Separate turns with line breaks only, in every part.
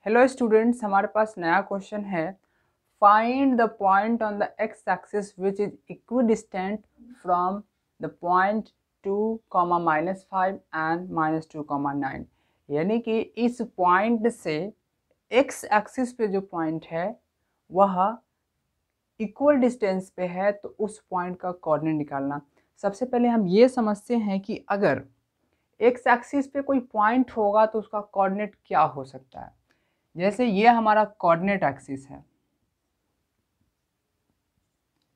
Hello students, हमारे पास नया question है। Find the point on the x axis which is equidistant from the point 2, -5 and -2, 9। यानी कि इस पॉइंट से एक्स एक्सिस पे जो पॉइंट है वह इक्वल डिस्टेंस पे है, तो उस पॉइंट का कोऑर्डिनेट निकालना। सबसे पहले हम ये समझते हैं कि अगर एक्स एक्सिस पे कोई पॉइंट होगा तो उसका कोऑर्डिनेट क्या हो सकता है। जैसे ये हमारा कोऑर्डिनेट एक्सिस है,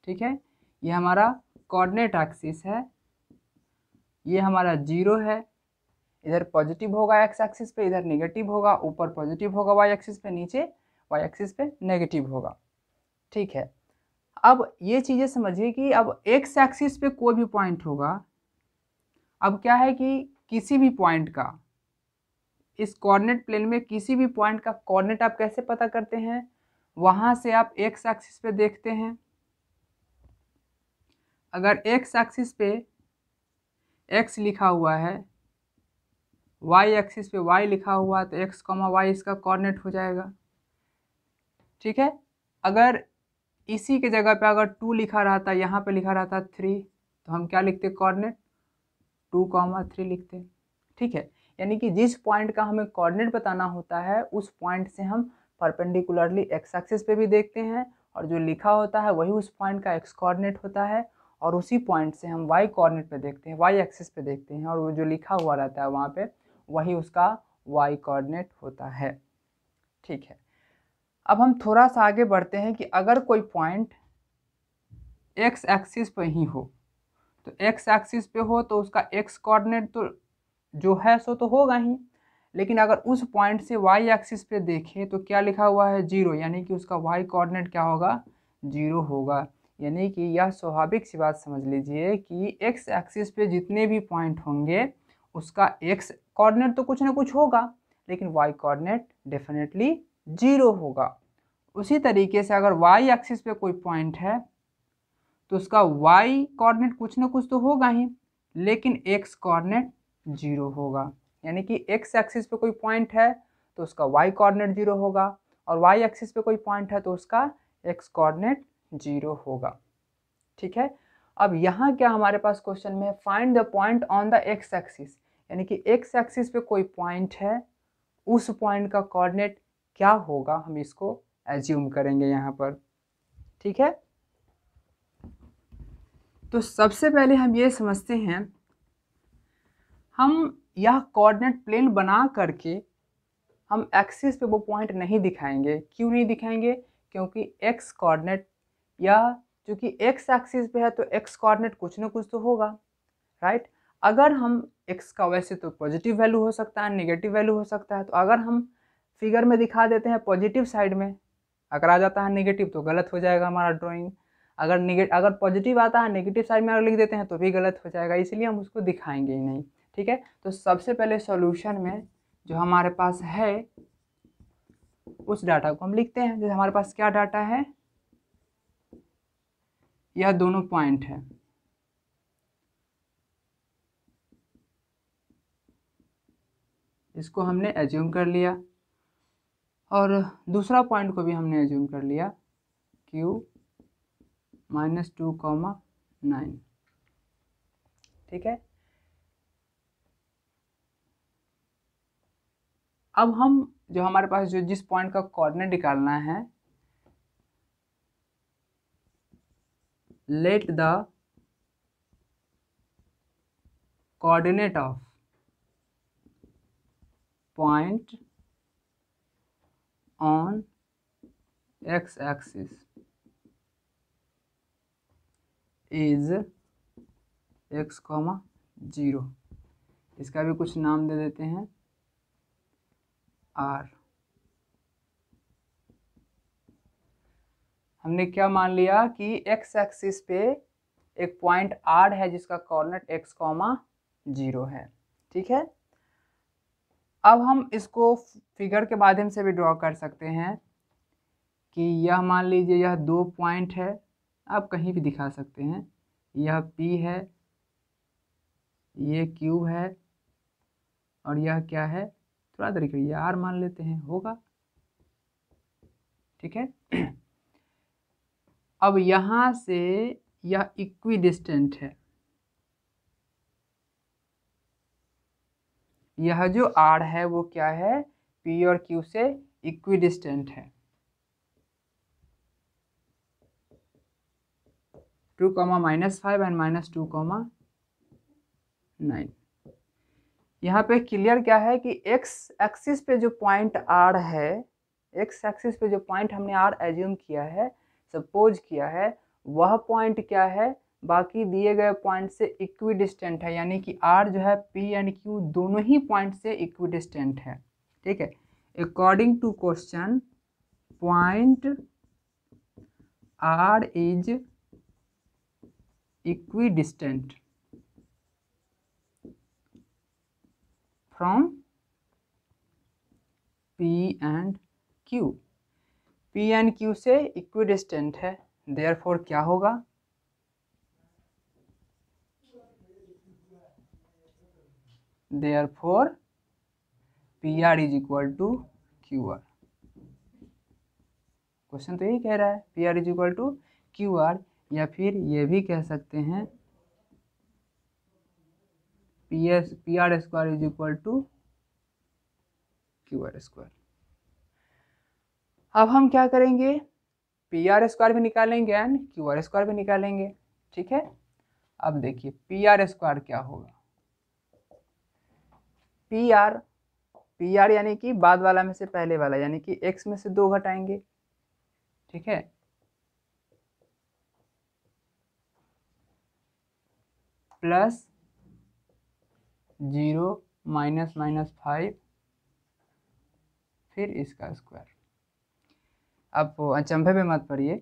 ठीक है, ये हमारा कोऑर्डिनेट एक्सिस है, ये हमारा 0 है, इधर पॉजिटिव होगा एक्स एक्सिस पे, इधर नेगेटिव होगा, ऊपर पॉजिटिव होगा वाई एक्सिस पे, नीचे वाई एक्सिस पे नेगेटिव होगा। ठीक है, अब ये चीज़ें समझिए कि अब एक्स एक्सिस पे कोई भी पॉइंट होगा। अब क्या है कि किसी भी पॉइंट का इस कोऑर्डिनेट प्लेन में किसी भी पॉइंट का कोऑर्डिनेट आप कैसे पता करते हैं, वहां से आप एक्स एक्सिस पे देखते हैं। अगर एक्स एक्सिस पे x लिखा हुआ है, y एक्सिस पे y लिखा हुआ है, तो x, y इसका कोऑर्डिनेट हो जाएगा। ठीक है, अगर इसी के जगह पे अगर 2 लिखा रहता, यहाँ पे लिखा रहता 3, तो हम क्या लिखते कोऑर्डिनेट 2, 3 लिखते। ठीक है, यानी कि जिस पॉइंट का हमें कोऑर्डिनेट बताना होता है उस पॉइंट से हम परपेंडिकुलरली एक्स एक्सिस पे भी देखते हैं, और जो लिखा होता है वही उस पॉइंट का एक्स कोऑर्डिनेट होता है, और उसी पॉइंट से हम वाई कोऑर्डिनेट पे देखते हैं, वाई एक्सिस पे देखते हैं, और वो जो लिखा हुआ रहता है वहाँ पे वही उसका वाई कोऑर्डिनेट होता है। ठीक है, अब हम थोड़ा सा आगे बढ़ते हैं कि अगर कोई पॉइंट एक्स एक्सिस पे ही हो, तो एक्स एक्सिस पे हो तो उसका एक्स कोऑर्डिनेट तो जो है सो तो होगा ही, लेकिन अगर उस पॉइंट से वाई एक्सिस पे देखें तो क्या लिखा हुआ है 0, यानी कि उसका वाई कोऑर्डिनेट क्या होगा 0 होगा। यानी कि यह स्वाभाविक सी बात समझ लीजिए कि एक्स एक्सिस पे जितने भी पॉइंट होंगे उसका एक्स कोऑर्डिनेट तो कुछ ना कुछ होगा, लेकिन वाई कोऑर्डिनेट डेफिनेटली 0 होगा। उसी तरीके से अगर वाई एक्सिस पे कोई पॉइंट है तो उसका वाई कोऑर्डिनेट कुछ ना कुछ तो होगा ही, लेकिन एक्स कोऑर्डिनेट 0 होगा। यानी कि एक्स एक्सिस पे कोई पॉइंट है तो उसका वाई कोऑर्डिनेट 0 होगा, और वाई एक्सिस पे कोई पॉइंट है तो उसका एक्स कोऑर्डिनेट 0 होगा। ठीक है, अब यहाँ क्या हमारे पास क्वेश्चन में है, find the point on the x axis, यानी कि एक्स एक्सिस पे कोई पॉइंट है, उस पॉइंट का कोऑर्डिनेट क्या होगा, हम इसको एज्यूम करेंगे यहाँ पर। ठीक है, तो सबसे पहले हम ये समझते हैं, हम यह कोऑर्डिनेट प्लेन बना करके हम एक्सिस पे वो पॉइंट नहीं दिखाएंगे। क्यों नहीं दिखाएंगे? क्योंकि एक्स कोऑर्डिनेट या चूंकि एक्स एक्सिस पे है तो एक्स कोऑर्डिनेट कुछ ना कुछ तो होगा, राइट। अगर हम एक्स का वैसे तो पॉजिटिव वैल्यू हो सकता है, नेगेटिव वैल्यू हो सकता है, तो अगर हम फिगर में दिखा देते हैं पॉजिटिव साइड में, अगर आ जाता है नेगेटिव तो गलत हो जाएगा हमारा ड्राइंग। अगर पॉजिटिव आता है नेगेटिव साइड में अगर लिख देते हैं तो भी गलत हो जाएगा, इसलिए हम उसको दिखाएंगे ही नहीं। ठीक है, तो सबसे पहले सॉल्यूशन में जो हमारे पास है उस डाटा को हम लिखते हैं। जैसे हमारे पास क्या डाटा है, यह दोनों पॉइंट है, इसको हमने एज्यूम कर लिया, और दूसरा पॉइंट को भी हमने एज्यूम कर लिया Q -2, 9। ठीक है, अब हम जो हमारे पास जो जिस पॉइंट का कोऑर्डिनेट निकालना है, let the coordinate of point on x axis is x, 0। इसका भी कुछ नाम दे देते हैं r। हमने क्या मान लिया कि x एक्सिस पे एक पॉइंट r है जिसका कोऑर्डिनेट x, 0 है। ठीक है, अब हम इसको फिगर के माध्यम से भी ड्रॉ कर सकते हैं कि यह मान लीजिए यह 2 पॉइंट है, आप कहीं भी दिखा सकते हैं, यह P है, ये Q है, और यह क्या है, थोड़ा तरीके ये R मान लेते हैं, होगा ठीक है। अब यहाँ से यह इक्विडिस्टेंट है, यह जो R है वो क्या है, P और Q से इक्विडिस्टेंट है। 2, -5 एंड -2, 9। यहाँ पे क्लियर क्या है कि x एक्सिस पे जो पॉइंट R है, x एक्सिस पे जो पॉइंट हमने R एज्यूम किया है, सपोज किया है, वह पॉइंट क्या है, बाकी दिए गए पॉइंट से इक्विडिस्टेंट है, यानी कि R जो है P एंड Q दोनों ही पॉइंट से इक्विडिस्टेंट है। ठीक है। According to question, point R is equidistant from P and Q। P and Q से इक्विडिस्टेंट है, देयरफॉर क्या होगा, therefore PR is equal to QR। Question तो यही कह रहा है, PR is equal to QR, या फिर ये भी कह सकते हैं PR square is equal to QR square. अब हम क्या करेंगे, PR स्क्वायर भी निकालेंगे एंड QR स्क्वायर भी निकालेंगे। ठीक है। अब देखिए PR स्क्वायर क्या होगा, PR यानी कि बाद वाला में से पहले वाला, यानी कि x में से 2 घटाएंगे। ठीक है। प्लस 0 -5 फिर इसका स्क्वायर। अब अचंभे में मत पड़िए,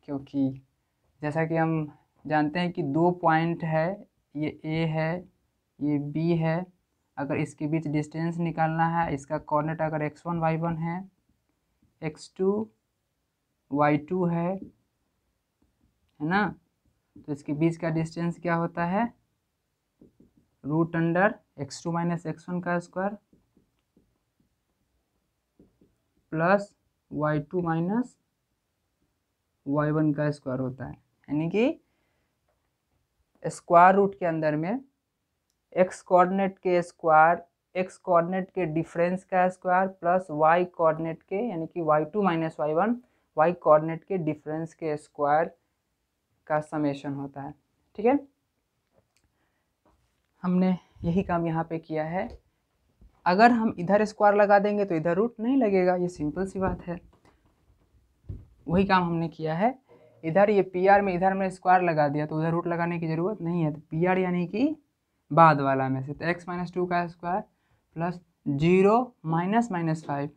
क्योंकि जैसा कि हम जानते हैं कि 2 पॉइंट है, ये A है, ये B है। अगर इसके बीच डिस्टेंस निकालना है, इसका कोऑर्डिनेट अगर x1 y1 है, x2 y2 है ना, तो इसके बीच का डिस्टेंस क्या होता है, √x2 - x1 का स्क्वायर प्लस y2 - y1 का स्क्वायर होता है। यानी कि स्क्वायर रूट के अंदर में x कोऑर्डिनेट के स्क्वायर, x कोऑर्डिनेट के डिफरेंस का स्क्वायर प्लस y कोऑर्डिनेट के, यानी कि y2 - y1 y कोऑर्डिनेट के डिफरेंस के स्क्वायर का समेशन होता है। ठीक है। हमने यही काम यहाँ पे किया है। अगर हम इधर स्क्वायर लगा देंगे तो इधर रूट नहीं लगेगा, ये सिंपल सी बात है। वही काम हमने किया है, इधर ये PR में इधर में स्क्वायर लगा दिया तो उधर रूट लगाने की ज़रूरत नहीं है। तो PR यानी कि बाद वाला में से, तो x - 2 का स्क्वायर प्लस 0 -5,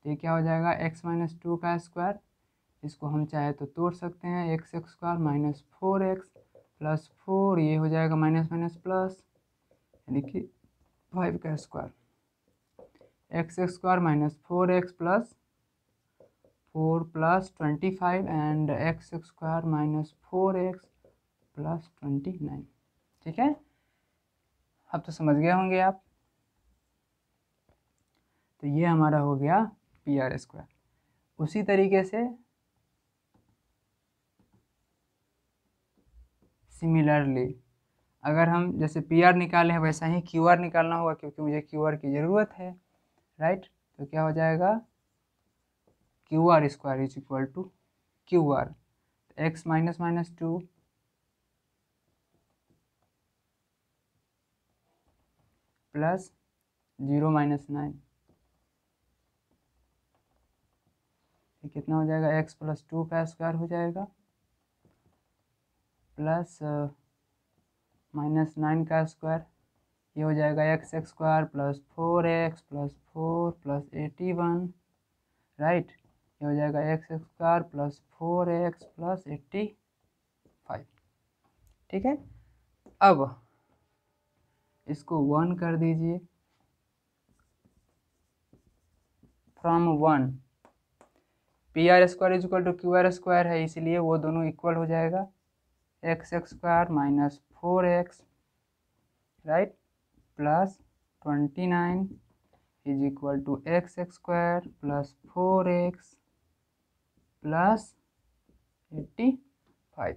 तो ये क्या हो जाएगा, x - 2 का स्क्वायर। इसको हम चाहे तो तोड़ सकते हैं, x² - 4x प्लस 4, ये हो जाएगा माइनस प्लस, यानी कि 5 का square, x² - 4x plus 4 plus 25 and x² - 4x plus 29। ठीक है। अब तो समझ गए होंगे आप। तो ये हमारा हो गया PR स्क्वायर। उसी तरीके से सिमिलरली अगर हम जैसे PR निकाले हैं वैसा ही QR निकालना होगा, क्योंकि मुझे QR की ज़रूरत है, राइट। तो क्या हो जाएगा, QR square is equal to QR, x - 2 plus 0 - 9, ये कितना हो जाएगा, x + 2 का स्क्वायर हो जाएगा प्लस -9 का स्क्वायर, ये हो जाएगा x² plus 4x plus 4 plus 81, right. ये हो जाएगा x² प्लस 4x प्लस 85। ठीक है। अब इसको 1 कर दीजिए, from 1 PR square is equal to QR square है, इसलिए वो दोनों इक्वल हो जाएगा, x² - 4x, right, plus 29 is equal to x² plus 4x plus 85,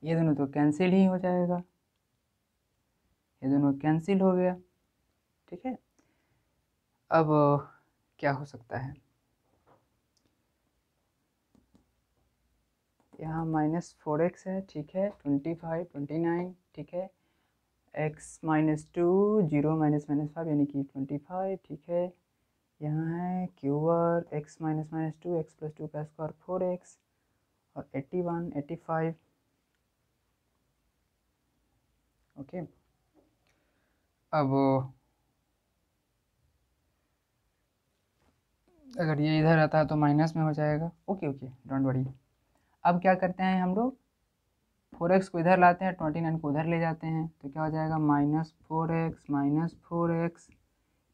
ये दोनों तो कैंसिल ही हो जाएगा, ये दोनों कैंसिल हो गया। ठीक है, अब क्या हो सकता है, यहाँ -4x है, ठीक है, 25 29, ठीक है, x -2 0 -5 यानी कि 25, ठीक है, यहाँ है क्यूबर x -2 x + 2 का स्क्वायर 4x और 81 85। ओके, अब अगर ये इधर आता है तो माइनस में हो जाएगा। Okay okay, don't worry. अब क्या करते हैं हम लोग, 4x को इधर लाते हैं, 29 को उधर ले जाते हैं, तो क्या हो जाएगा, -4x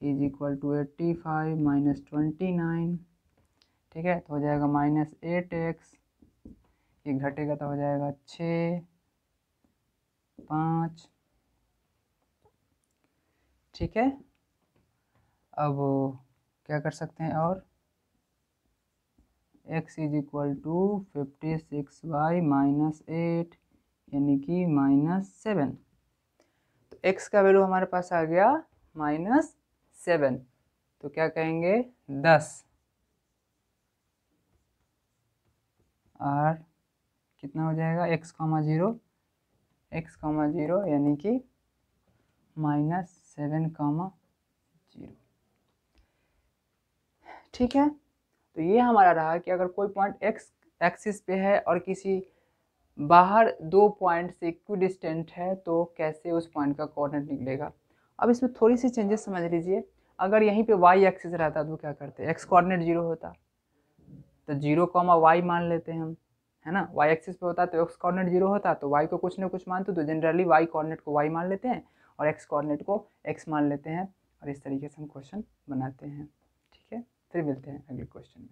इज इक्वल टू 85 -29, ठीक है, तो हो जाएगा -8x, ये घटेगा तो हो जाएगा 6 5, ठीक है। अब क्या कर सकते हैं, और x is equal to 56y -8 यानी कि -7, तो x का वैल्यू हमारे पास आ गया -7, तो क्या कहेंगे 10, और कितना हो जाएगा x, 0 यानी कि -7, 0, ठीक है। तो ये हमारा रहा कि अगर कोई पॉइंट x एक्सिस पे है और किसी बाहर 2 पॉइंट से इक्विडिस्टेंट है तो कैसे उस पॉइंट का कोऑर्डिनेट निकलेगा। अब इसमें थोड़ी सी चेंजेस समझ लीजिए, अगर यहीं पे y एक्सिस रहता तो क्या करते, x कोऑर्डिनेट 0 होता तो 0, y मान लेते हैं हम, है ना, y एक्सिस पे होता तो x कोऑर्डिनेट 0 होता तो y को कुछ ना कुछ मानते, तो जनरली y कोऑर्डिनेट को y मान लेते हैं और x कोऑर्डिनेट को x मान लेते हैं, और इस तरीके से हम क्वेश्चन बनाते हैं। ठीक है, फिर मिलते हैं अगले क्वेश्चन में।